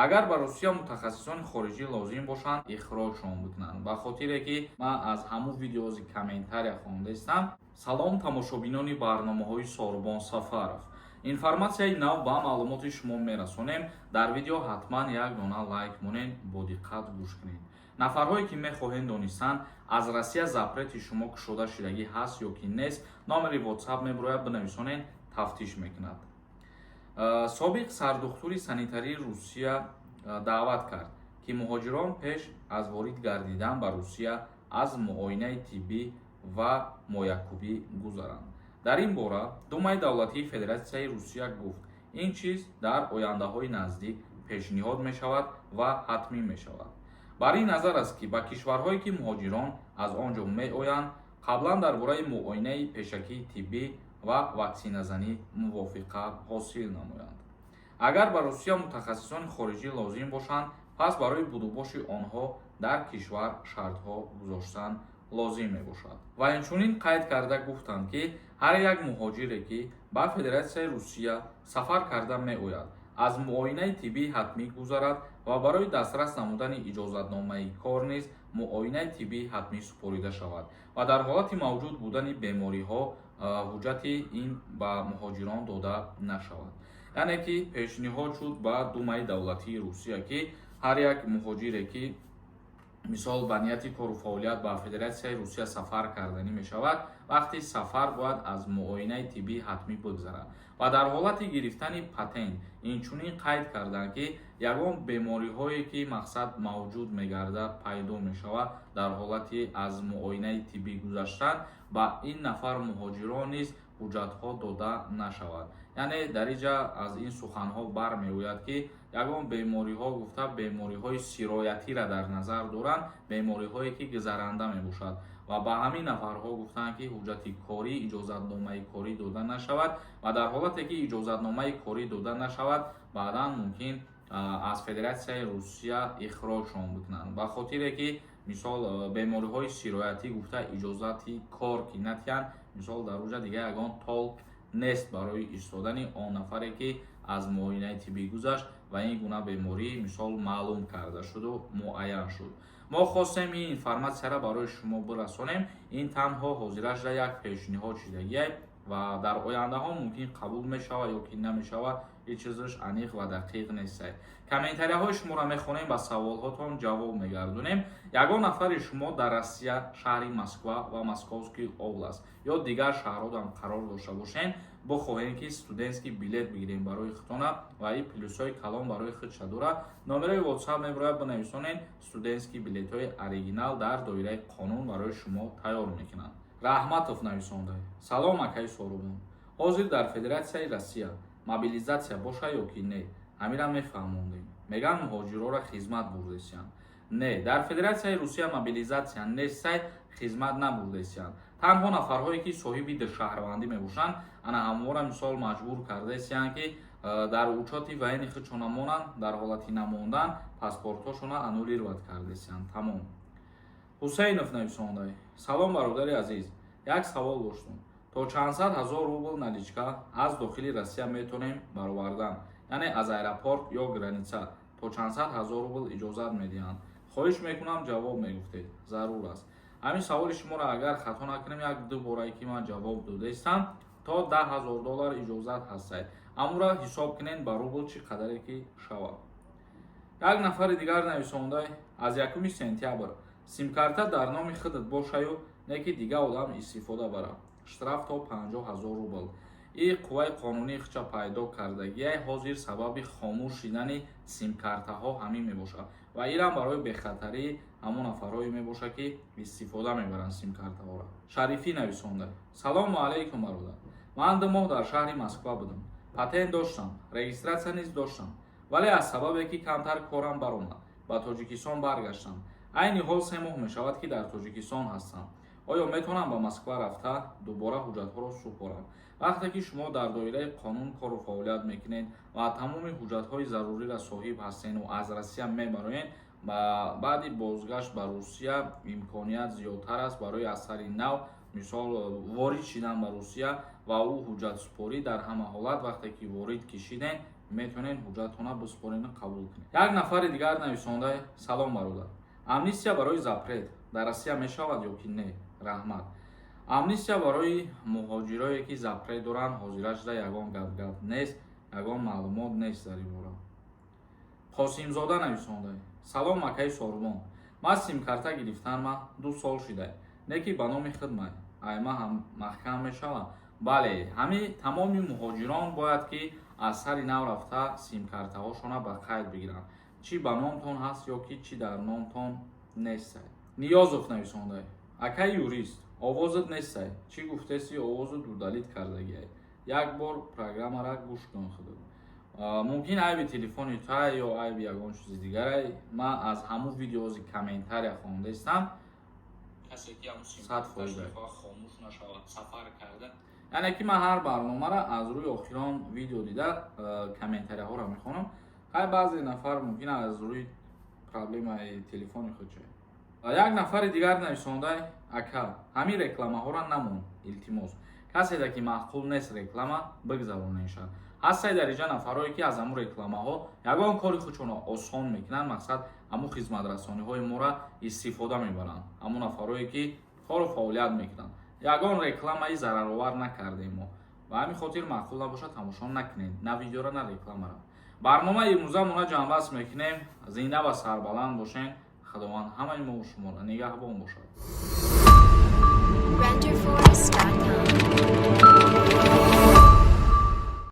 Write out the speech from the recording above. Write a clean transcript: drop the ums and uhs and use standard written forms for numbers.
агар ба Русия мутахассисони хориҷӣ лозим бошанд, ихроҷшон бикунанд. Ба хотире ки ман аз ҳамун видеози комментария хондаистам. Салом тамошобинони барномаҳои Сорбон Сафаров. Информатсияи нав ба маълумоти шумо мерасонем. Дар видео ҳатман як дона лайк монед, бо диққат гӯш кунед. Нафарҳое ки мехоҳед донистанд аз Россия запрети шумо кушода шудагӣ ҳаст ё ки нест, номери WhatsApp мебирояд, бинависонед, тафтиш мекунад. собиқ сардухтури санитарии Русия даъват кард ки муҳоҷирон пеш аз ворид гардидан ба Русия аз муоинаи тиббӣ ва моякӯбӣ гузаранд. Дар ин бора Думаи давлатии Федератсияи Русия гуфт, ин чиз дар ояндаҳои наздик пешниҳод мешавад ва ҳатмӣ мешавад. Бар ин назар аст ки ба кишварҳое ки муҳоҷирон аз он ҷо меоянд, қаблан дар бораи муоинаи пешакии тиббӣ ва ваксиназанӣ мувофиқа ҳосил намоянд. Агар ба Русия мутахассисони хориҷӣ лозим бошанд, пас барои будубоши онҳо дар кишвар шартҳо гузоштан лозим мебошад. Ва инчунин қайд карда гуфтанд ки ҳар як муҳоҷире ки ба Федератсияи Русия сафар карда меояд, аз муоинаи тиббӣ ҳатмӣ гузарад ва барои дастрас намудани иҷозатномаи кор низ муоинаи тиббӣ ҳатмӣ супорида шавад ва дар ҳолати мавҷуд будани бемориҳо ҳуҷҷати ин ба муҳоҷирон дода нашавад. яъне ки пешниҳод шуд ба Думаи давлатии Русия ки ҳар як муҳоҷире ки мисол ба нияти кору фаъолият ба Федератсияи Русия сафар карданӣ мешавад, вақти сафар бояд аз муоинаи тиббӣ ҳатмӣ бигзарад ва дар ҳолати гирифтани патент инчунин қайд карданд ки ягон бемориҳое ки мақсад мавҷуд мегардад пайдо мешавад дар ҳолати аз муоинаи тиббӣ гузаштан, ба ин нафар муҳоҷирон низ ҳуҷҷатҳо дода нашавад. яъне дар инҷа аз ин суханҳо бармеояд ки ягон бемориҳо гуфта бемориҳои сироятиро дар назар доранд, бемориҳое ки гузаранда мебошад ва ба ҳамин нафарҳо гуфтанд ки ҳуҷҷати корӣ, иҷозатномаи корӣ дода нашавад ва дар ҳолате ки иҷозатномаи корӣ дода нашавад, баъдан мумкин аз Федератсияи Русия ихроҷшон бикунанд. Ба хотире ки мисол бемориҳои сироятӣ гуфта иҷозати кор ки натиҳанд, мисол дар уҷа дига ягон толк нест барои истодани он нафаре ки аз муоинаи тиббӣ гузашт ва ин гуна беморӣ мисол маълум карда шуду муайян шуд. мо хостем ин информатсияро барои шумо бирасонем. Ин танҳо ҳозира шуда як пешниҳод шудагист ва дар ояндаҳо мумкин қабул мешавад ё ки намешавад, ҳеҷ чизаш аниқ ва дақиқ нест. комментарияҳои шуморо мехонем, ба саволҳотон ҷавоб мегардонем. ягон нафари шумо дар Россия шаҳри Москва ва Московский област ё дигар шаҳрҳо ҳам қарор дошта бошем, бихоҳем ки студентский билет бигирем барои хитона ва ин плюсҳои калон барои хитша дорад, номерои WhatsApp мебирояд, бинависонед, студентский билетҳои оригинал дар доираи қонун барои шумо тайёр мекунанд. Раҳматов нависонда. Салом акаи Сорбон. ҳозир дар Федератсияи Россия мобилизатсия боша ё ки не? ҳамира мефаҳмондем. меган муҳоҷирора хизмат бурдесиянд. не, дар Федератсияи Русия мобилизатсия нестай, хизмат набурдесиянд. танҳо нафарҳое ки соҳиби шаҳрвандӣ мебошанд, ана ҳамвора мисол маҷбур кардесиянд ки дар учёти вайни худшон намонанд, дар ҳолати намондан паспортҳошона аннулировать кардесиянд. тамом. Ҳусейнов нависондай. Салом бародари азиз. як савол доштум. то чанд сад ҳазор рубл наличка аз дохили Россия метонем баровардан, яъне аз аэропорт ё граница то чанд сад ҳазор рубл иҷозат медиҳанд? хоҳиш мекунам ҷавоб мегуфтед. зарур аст. ҳамин саволи шуморо агар хато накунем, як ду борае ки ман ҷавоб додаистам, то $10,000 иҷозат ҳастад. амура ҳисоб кунед ба рубл чӣ қадаре ки шавад. як нафари дигар нависондай. аз 1 сентябр симкарта дар номи худат бошаю, не ки дига одам истифода барад. штраф то $50,000 рубл. ин қувваи қонунии худша пайдо кардагия ҳозир сабаби хомӯш шудани симкартаҳо ҳамин мебошад ва инам барои бехатарии ҳамон нафарҳое мебошад ки истифода мебаранд симкартаҳоро. шарифӣ нависонда. салому алайкум бародар. ман 2 моҳ дар шаҳри Москва будам. патент доштам, регистратсия низ доштам, вале аз сабабе ки камтар корам баромад, ба Тоҷикистон баргаштам. айни ҳол 3 моҳ мешавад ки дар Тоҷикистон ҳастам. оё метавонам ба Москва рафта дубора ҳуҷҷатҳоро супорам? вақте ки шумо дар доираи қонун кору фаъолият мекунед ва тамоми ҳуҷҷатҳои заруриро соҳиб ҳастену аз Россия мебароед, баъди бозгашт ба Русия имконият зиёдтар аст барои асари нав мисол ворид шидан ба Русия ва ӯ ҳуҷҷатсупорӣ дар ҳама ҳолат вақте ки ворид кишиден метавонед ҳуҷҷатона биспорина қабул кунед. Як нафари дигар нависонда: салом бародар, амнистия барои запрет дар Россия мешавад ё ки не? Раҳмат. Амнистия барои муҳоҷирое ки запрет доранд ҳозира шуда ягон гап нест, ягон маълумот нест дар ин бора. Қосимзода нависонда: салом акаи Сорбон, ман симкарта гирифтанма 2 сол шуда, не ки ба номи хидмат айма ҳам маҳкам мешавад. Бале, ҳами тамоми муҳоҷирон бояд ки аз сари нав рафта симкартаҳошона ба қайд бигиранд, чӣ ба номтон ҳаст ё ки чӣ дар номтон нестай. Ниёзов нависонда: акаи юрист, овозат нестай, чӣ гуфтеси овозу дурдалит кардагиай, як бор программара гӯш кун худо. Мумкин айби телефони тӯай ё айби ягон чизи дигарай. Ман аз ҳамун видеози комментария хондастам, касе ки ҳамун симкартаашо хомӯш нашавад сафар карда. Яъне ки ман ҳар барномара аз рӯи охирон видео дида комментарияҳоро мехонам. ҳай баъзе нафар мумкин аз рӯи проблемаи телефони худ чай. Як нафари дигар нависонда: ака, ҳамин рекламаҳоро намон, илтимос, каседа ки маъқул нест реклама бигзаронешад. ҳастаи дариҷа нафарое ки аз ҳамун рекламаҳо ягон кори худшонро осон мекунанд, мақсад ҳамун хизматрасониҳои моро истифода мебаранд. ҳамун нафарое ки кору фаъолият мекунанд, ягон рекламаи зараровар накардем мо. Ба ҳамин хотир маъқул набошад тамошо накунед, на видеоро, на рекламаро. Барномаи имрӯзамона ҷамъбаст мекунем. Зинда ва сарбаланд бошед. Худованд ҳамаи мо шуморо нигаҳбон бошад.